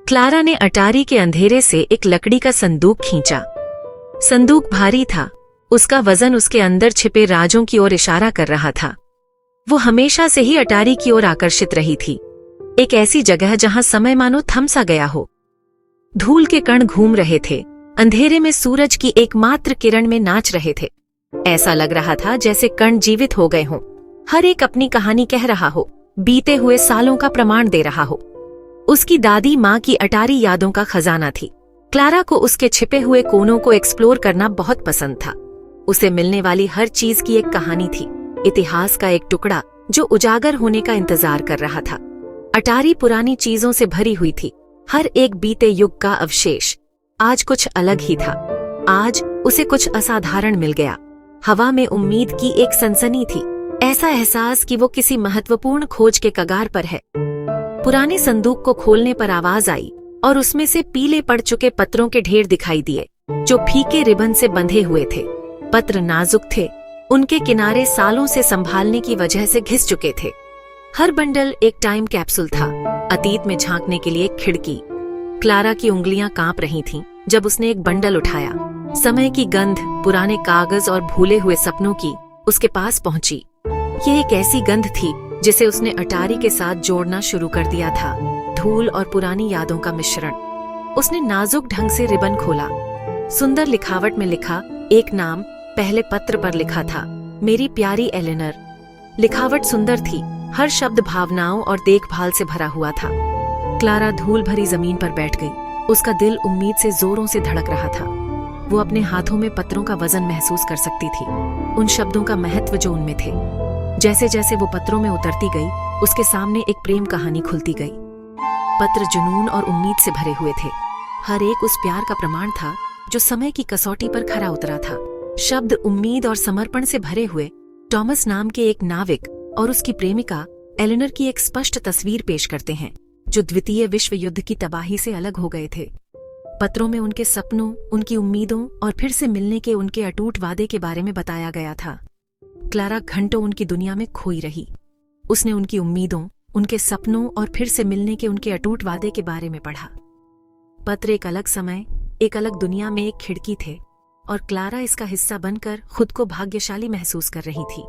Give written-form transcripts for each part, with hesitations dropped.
Clara ने अटारी के अंधेरे से एक लकड़ी का संदूक खींचा। संदूक भारी था, उसका वजन उसके अंदर छिपे राजों की ओर इशारा कर रहा था। वो हमेशा से ही अटारी की ओर आकर्षित रही थी, एक ऐसी जगह जहां समय मानो थम सा गया हो। धूल के कण घूम रहे थे, अंधेरे में सूरज की एकमात्र किरण में नाच रहे थे। ऐसा लग रहा था जैसे कण जीवित हो गए हों, हर एक अपनी कहानी कह रहा हो, बीते हुए सालों का प्रमाण दे रहा हो। उसकी दादी माँ की अटारी यादों का खजाना थी। क्लारा को उसके छिपे हुए कोनों को एक्सप्लोर करना बहुत पसंद था। उसे मिलने वाली हर चीज की एक कहानी थी, इतिहास का एक टुकड़ा जो उजागर होने का इंतजार कर रहा था। अटारी पुरानी चीजों से भरी हुई थी, हर एक बीते युग का अवशेष। आज कुछ अलग ही था, आज उसे कुछ असाधारण मिल गया। हवा में उम्मीद की एक सनसनी थी, ऐसा एहसास कि वो किसी महत्वपूर्ण खोज के कगार पर है। पुराने संदूक को खोलने पर आवाज आई और उसमें से पीले पड़ चुके पत्रों के ढेर दिखाई दिए, जो फीके रिबन से बंधे हुए थे। पत्र नाजुक थे, उनके किनारे सालों से संभालने की वजह से घिस चुके थे। हर बंडल एक टाइम कैप्सूल था, अतीत में झांकने के लिए एक खिड़की। क्लारा की उंगलियां कांप रही थीं जब उसने एक बंडल उठाया। समय की गंध, पुराने कागज और भूले हुए सपनों की उसके पास पहुंची। यह एक ऐसी गंध थी जिसे उसने अटारी के साथ जोड़ना शुरू कर दिया था, धूल और पुरानी यादों का मिश्रण। उसने नाजुक ढंग से रिबन खोला। सुंदर लिखावट में लिखा एक नाम पहले पत्र पर लिखा था, मेरी प्यारी एलेनर। लिखावट सुंदर थी, हर शब्द भावनाओं और देखभाल से भरा हुआ था। क्लारा धूल भरी जमीन पर बैठ गई, उसका दिल उम्मीद से जोरों से धड़क रहा था। वो अपने हाथों में पत्रों का वजन महसूस कर सकती थी, उन शब्दों का महत्व जो उनमें थे। जैसे जैसे वो पत्रों में उतरती गई, उसके सामने एक प्रेम कहानी खुलती गई। पत्र जुनून और उम्मीद से भरे हुए थे, हर एक उस प्यार का प्रमाण था जो समय की कसौटी पर खरा उतरा था। शब्द उम्मीद और समर्पण से भरे हुए टॉमस नाम के एक नाविक और उसकी प्रेमिका एलेनर की एक स्पष्ट तस्वीर पेश करते हैं, जो द्वितीय विश्व युद्ध की तबाही से अलग हो गए थे। पत्रों में उनके सपनों, उनकी उम्मीदों और फिर से मिलने के उनके अटूट वादे के बारे में बताया गया था। क्लारा घंटों उनकी दुनिया में खोई रही। उसने उनकी उम्मीदों, उनके सपनों और फिर से मिलने के उनके अटूट वादे के बारे में पढ़ा। पत्र एक अलग समय, एक अलग दुनिया में एक खिड़की थे और क्लारा इसका हिस्सा बनकर खुद को भाग्यशाली महसूस कर रही थी।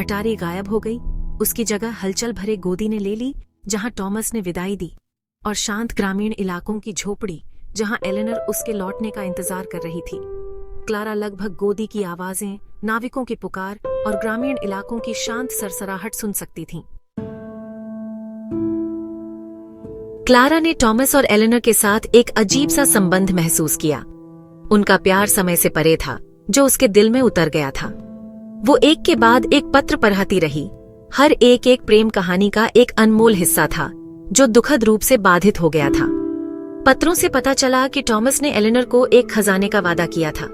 अटारी गायब हो गई, उसकी जगह हलचल भरे गोदी ने ले ली जहां टॉमस ने विदाई दी, और शांत ग्रामीण इलाकों की झोपड़ी जहां एलेनर उसके लौटने का इंतजार कर रही थी। क्लारा लगभग गोदी की आवाजें, नाविकों की पुकार और ग्रामीण इलाकों की शांत सरसराहट सुन सकती थी। क्लारा ने टॉमस और एलेनर के साथ एक अजीब सा संबंध महसूस किया। उनका प्यार समय से परे था, जो उसके दिल में उतर गया था। वो एक के बाद एक पत्र पढ़ती रही, हर एक एक प्रेम कहानी का एक अनमोल हिस्सा था जो दुखद रूप से बाधित हो गया था। पत्रों से पता चला कि टॉमस ने एलेनर को एक खजाने का वादा किया था।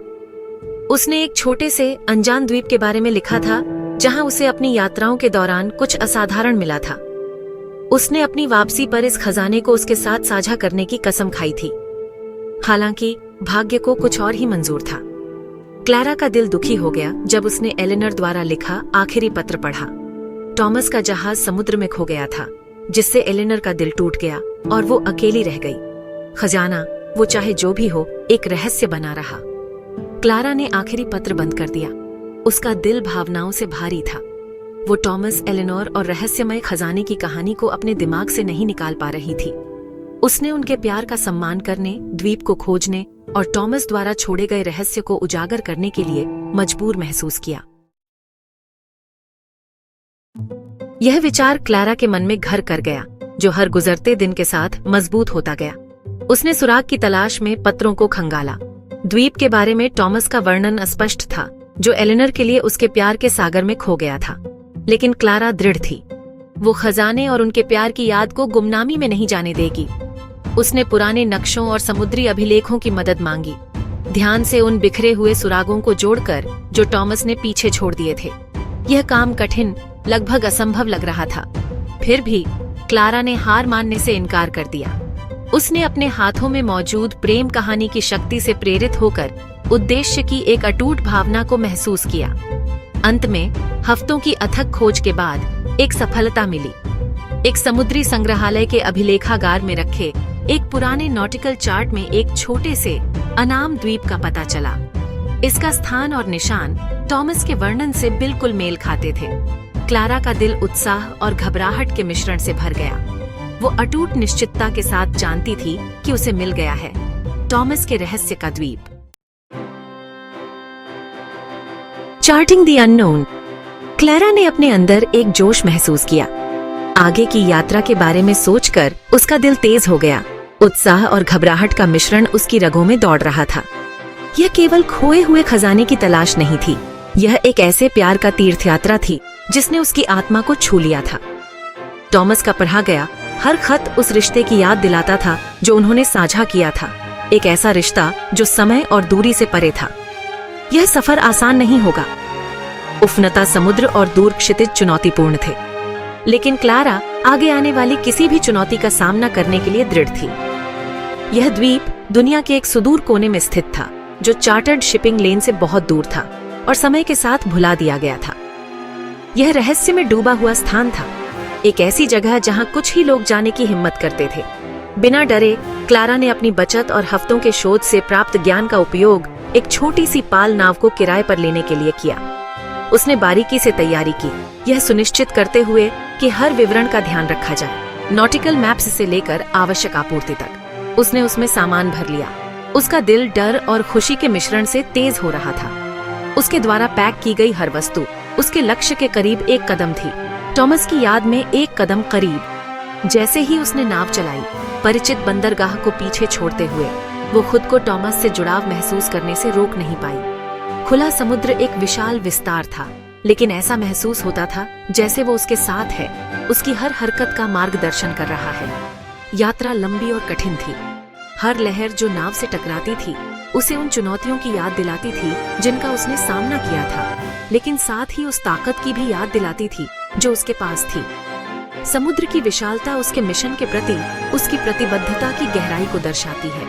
उसने एक छोटे से अनजान द्वीप के बारे में लिखा था जहां उसे अपनी यात्राओं के दौरान कुछ असाधारण मिला था। उसने अपनी वापसी पर इस खजाने को उसके साथ साझा करने की कसम खाई थी। हालांकि भाग्य को कुछ और ही मंजूर था। क्लारा का दिल दुखी हो गया जब उसने एलेनर द्वारा लिखा आखिरी पत्र पढ़ा। टॉमस का जहाज समुद्र में खो गया था, जिससे एलेनर का दिल टूट गया और वो अकेली रह गई। खजाना, वो चाहे जो भी हो, एक रहस्य बना रहा। क्लारा ने आखिरी पत्र बंद कर दिया। उसका दिल भावनाओं से भारी था। वो टॉमस, एलेनोर और रहस्यमय खजाने की कहानी को अपने दिमाग से नहीं निकाल पा रही थी। उसने उनके प्यार का सम्मान करने, द्वीप को खोजने और टॉमस द्वारा छोड़े गए रहस्य को उजागर करने के लिए मजबूर महसूस किया। यह विचार क्लारा के मन में घर कर गया, जो हर गुजरते दिन के साथ मजबूत होता गया। उसने सुराग की तलाश में पत्रों को खंगाला। द्वीप के बारे में टॉमस का वर्णन अस्पष्ट था, जो एलेनर के लिए उसके प्यार के सागर में खो गया था। लेकिन क्लारा दृढ़ थी, वो खजाने और उनके प्यार की याद को गुमनामी में नहीं जाने देगी। उसने पुराने नक्शों और समुद्री अभिलेखों की मदद मांगी, ध्यान से उन बिखरे हुए सुरागों को जोड़कर जो टॉमस ने पीछे छोड़ दिए थे। यह काम कठिन, लगभग असंभव लग रहा था। फिर भी क्लारा ने हार मानने से इनकार कर दिया। उसने अपने हाथों में मौजूद प्रेम कहानी की शक्ति से प्रेरित होकर उद्देश्य की एक अटूट भावना को महसूस किया। अंत में हफ्तों की अथक खोज के बाद एक सफलता मिली। एक समुद्री संग्रहालय के अभिलेखागार में रखे एक पुराने नॉटिकल चार्ट में एक छोटे से अनाम द्वीप का पता चला। इसका स्थान और निशान टॉमस के वर्णन से बिल्कुल मेल खाते थे। क्लारा का दिल उत्साह और घबराहट के मिश्रण से भर गया। वो अटूट निश्चितता के साथ जानती थी कि उसे मिल गया है टॉमस के रहस्य का द्वीप। Charting the unknown. क्लारा ने अपने अंदर एक जोश महसूस किया। आगे की यात्रा के बारे में सोचकर उसका दिल तेज हो गया। उत्साह और घबराहट का मिश्रण उसकी रगों में दौड़ रहा था। यह केवल खोए हुए खजाने की तलाश नहीं थी, यह एक ऐसे प्यार का तीर्थ यात्रा थी जिसने उसकी आत्मा को छू लिया था। टॉमस का पढ़ा गया हर खत उस रिश्ते की याद दिलाता था जो उन्होंने साझा किया था, एक ऐसा रिश्ता जो समय और दूरी से परे था। यह सफर आसान नहीं होगा। उफनता समुद्र और दूर क्षितिज चुनौतीपूर्ण थे, लेकिन क्लारा आगे आने वाली किसी भी चुनौती का सामना करने के लिए दृढ़ थी। यह द्वीप दुनिया के एक सुदूर कोने में स्थित था, जो चार्टर्ड शिपिंग लेन से बहुत दूर था और समय के साथ भुला दिया गया था। यह रहस्य में डूबा हुआ स्थान था, एक ऐसी जगह जहां कुछ ही लोग जाने की हिम्मत करते थे। बिना डरे क्लारा ने अपनी बचत और हफ्तों के शोध से प्राप्त ज्ञान का उपयोग एक छोटी सी पाल नाव को किराए पर लेने के लिए किया। उसने बारीकी से तैयारी की, यह सुनिश्चित करते हुए कि हर विवरण का ध्यान रखा जाए। नॉटिकल मैप्स से लेकर आवश्यक आपूर्ति तक उसने उसमें सामान भर लिया। उसका दिल डर और खुशी के मिश्रण से तेज हो रहा था। उसके द्वारा पैक की गई हर वस्तु उसके लक्ष्य के करीब एक कदम थी, टॉमस की याद में एक कदम करीब। जैसे ही उसने नाव चलाई, परिचित बंदरगाह को पीछे छोड़ते हुए वो खुद को टॉमस से जुड़ाव महसूस करने से रोक नहीं पाई। खुला समुद्र एक विशाल विस्तार था, लेकिन ऐसा महसूस होता था जैसे वो उसके साथ है, उसकी हर हरकत का मार्गदर्शन कर रहा है। यात्रा लंबी और कठिन थी। हर लहर जो नाव से टकराती थी उसे उन चुनौतियों की याद दिलाती थी जिनका उसने सामना किया था, लेकिन साथ ही उस ताकत की भी याद दिलाती थी जो उसके पास थी। समुद्र की विशालता उसके मिशन के प्रति उसकी प्रतिबद्धता की गहराई को दर्शाती है।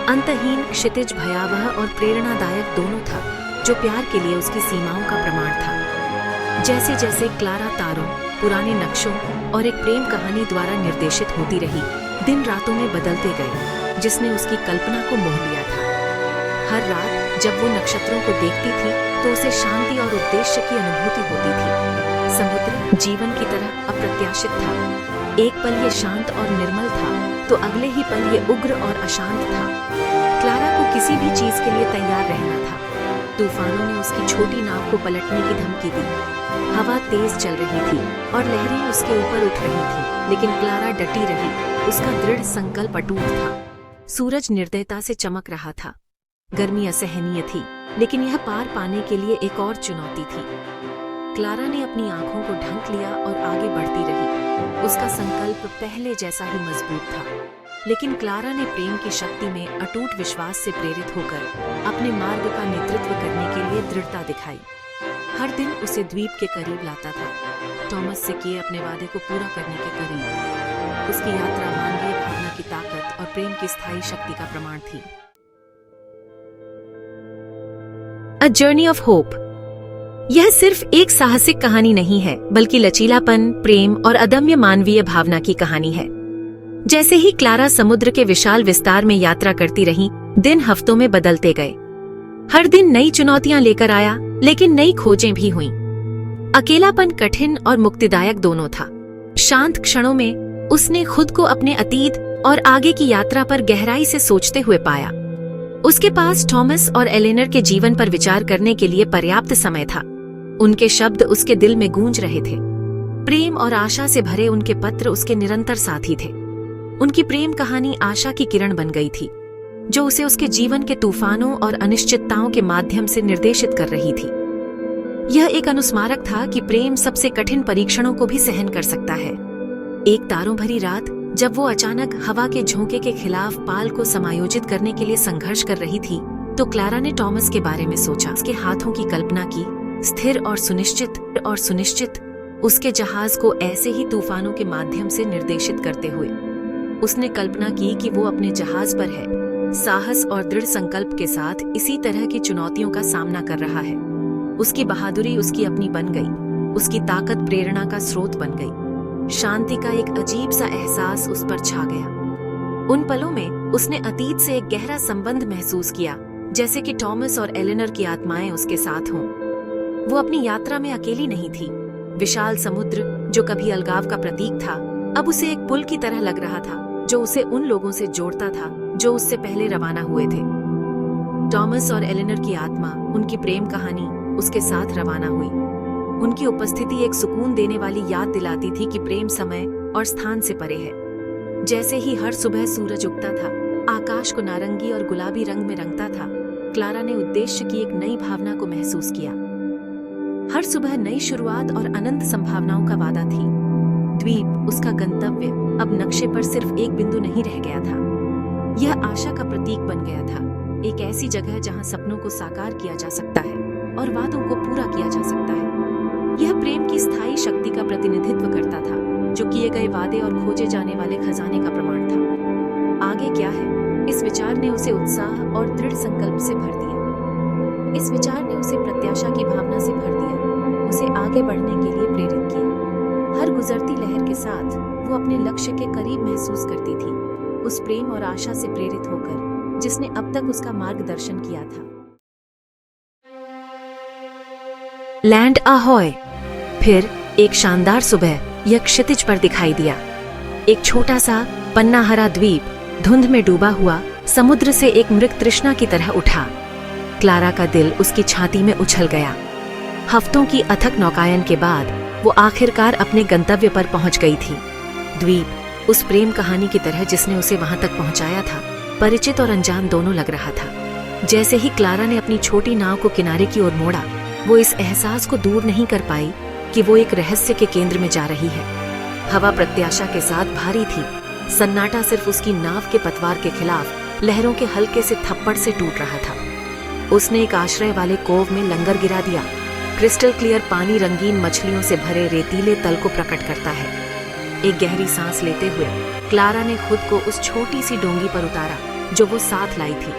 अंतहीन क्षितिज भयावह और प्रेरणादायक दोनों था, जो प्यार के लिए उसकी सीमाओं का प्रमाण था। जैसे जैसे क्लारा तारों, पुराने नक्शों और एक प्रेम कहानी द्वारा निर्देशित होती रही, दिन रातों में बदलते गए, जिसने उसकी कल्पना को मोह लिया था। हर रात जब वो नक्षत्रों को देखती थी तो उसे शांति और उद्देश्य की अनुभूति होती थी। समुद्र जीवन की तरह अप्रत्याशित था। एक पल ये शांत और निर्मल था तो अगले ही पल ये उग्र और अशांत था। क्लारा को किसी भी चीज के लिए तैयार रहना था। तूफानों ने उसकी छोटी नाव को पलटने की धमकी दी। हवा तेज चल रही थी और लहरें उसके ऊपर उठ रही थी, लेकिन क्लारा डटी रही। उसका दृढ़ संकल्प अटूट था। सूरज निर्दयता से चमक रहा था। गर्मी असहनीय थी, लेकिन यह पार पाने के लिए एक और चुनौती थी। क्लारा ने अपनी आंखों को ढक लिया और आगे बढ़ती रही। उसका संकल्प पहले जैसा ही मजबूत था, लेकिन क्लारा ने प्रेम की शक्ति में अटूट विश्वास से प्रेरित होकर अपने मार्ग का नेतृत्व करने के लिए दृढ़ता दिखाई। हर दिन उसे द्वीप के करीब लाता था, टॉमस से किए अपने वादे को पूरा करने के करीब। उसकी यात्रा मानवीय भावना की ताकत और प्रेम की स्थायी शक्ति का प्रमाण थी। A journey of hope. यह सिर्फ एक साहसिक कहानी नहीं है, बल्कि लचीलापन, प्रेम और अदम्य मानवीय भावना की कहानी है। जैसे ही क्लारा समुद्र के विशाल विस्तार में यात्रा करती रही, दिन हफ्तों में बदलते गए। हर दिन नई चुनौतियां लेकर आया, लेकिन नई खोजें भी हुईं। अकेलापन कठिन और मुक्तिदायक दोनों था। शांत क्षणों में उसने खुद को अपने अतीत और आगे की यात्रा पर गहराई से सोचते हुए पाया। उसके पास थॉमस और एलेनर के जीवन पर विचार करने के लिए पर्याप्त समय था। उनके शब्द उसके दिल में गूंज रहे थे। प्रेम और आशा से भरे उनके पत्र उसके निरंतर साथी थे। उनकी प्रेम कहानी आशा की किरण बन गई थी, जो उसे उसके जीवन के तूफानों और अनिश्चितताओं के माध्यम से निर्देशित कर रही थी। यह एक अनुस्मारक था कि प्रेम सबसे कठिन परीक्षणों को भी सहन कर सकता है। एक तारों भरी रात जब वो अचानक हवा के झोंके के खिलाफ पाल को समायोजित करने के लिए संघर्ष कर रही थी, तो क्लारा ने टॉमस के बारे में सोचा। उसके हाथों की कल्पना की, स्थिर और सुनिश्चित, उसके जहाज को ऐसे ही तूफानों के माध्यम से निर्देशित करते हुए। उसने कल्पना की कि वो अपने जहाज पर है, साहस और दृढ़ संकल्प के साथ इसी तरह की चुनौतियों का सामना कर रहा है। उसकी बहादुरी उसकी अपनी बन गई, उसकी ताकत प्रेरणा का स्रोत बन गई। शांति का एक अजीब सा एहसास उस पर छा गया। उन पलों में उसने अतीत से एक गहरा संबंध महसूस किया, जैसे कि टॉमस और एलेनर की आत्माएं उसके साथ हों। वो अपनी यात्रा में अकेली नहीं थी। विशाल समुद्र, जो कभी अलगाव का प्रतीक था, अब उसे एक पुल की तरह लग रहा था, जो उसे उन लोगों से जोड़ता था जो उससे पहले रवाना हुए थे। टॉमस और एलेनर की आत्मा, उनकी प्रेम कहानी उसके साथ रवाना हुई। उनकी उपस्थिति एक सुकून देने वाली याद दिलाती थी कि प्रेम समय और स्थान से परे है। जैसे ही हर सुबह सूरज उगता था, आकाश को नारंगी और गुलाबी रंग में रंगता था, क्लारा ने उद्देश्य की एक नई भावना को महसूस किया। हर सुबह नई शुरुआत और अनंत संभावनाओं का वादा थी। द्वीप, उसका गंतव्य, अब नक्शे पर सिर्फ एक बिंदु नहीं रह गया था। यह आशा का प्रतीक बन गया था, एक ऐसी जगह जहां सपनों को साकार किया जा सकता है और वादों को पूरा किया जा सकता है। यह प्रेम की स्थायी शक्ति का प्रतिनिधित्व करता था, जो किए गए वादे और खोजे जाने वाले खजाने का प्रमाण था। आगे क्या है, इस विचार ने उसे उत्साह और दृढ़ संकल्प से भर दिया। इस विचार ने उसे प्रत्याशा की भावना से भर दिया, उसे आगे बढ़ने के लिए प्रेरित किया। हर गुजरती लहर के साथ वो अपने लक्ष्य के करीब महसूस करती थी, उस प्रेम और आशा से प्रेरित होकर जिसने अब तक उसका मार्गदर्शन किया था। लैंड अहोय। फिर एक शानदार सुबह यह क्षितिज पर दिखाई दिया। एक छोटा सा पन्ना हरा द्वीप धुंध में डूबा हुआ समुद्र से एक मृग तृष्णा की तरह उठा। क्लारा का दिल उसकी छाती में उछल गया। हफ्तों की अथक नौकायन के बाद वो आखिरकार अपने गंतव्य पर पहुंच गई थी। द्वीप उस प्रेम कहानी की तरह जिसने उसे वहां तक पहुंचाया था, परिचित और अनजान दोनों लग रहा था। जैसे ही क्लारा ने अपनी छोटी नाव को किनारे की ओर मोड़ा, वो इस एहसास को दूर नहीं कर पाई कि वो एक रहस्य के केंद्र में जा रही है। हवा प्रत्याशा के साथ भारी थी। सन्नाटा सिर्फ उसकी नाव के पतवार के खिलाफ लहरों के हल्के से थप्पड़ से टूट रहा था। उसने एक आश्रय वाले कोव में लंगर गिरा दिया। क्रिस्टल क्लियर पानी रंगीन मछलियों से भरे रेतीले तल को प्रकट करता है। एक गहरी सांस लेते हुए क्लारा ने खुद को उस छोटी सी डोंगी पर उतारा जो वो साथ लाई थी।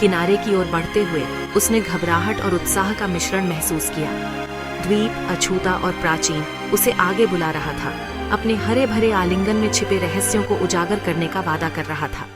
किनारे की ओर बढ़ते हुए उसने घबराहट और उत्साह का मिश्रण महसूस किया। द्वीप अछूता और प्राचीन उसे आगे बुला रहा था, अपने हरे भरे आलिंगन में छिपे रहस्यों को उजागर करने का वादा कर रहा था।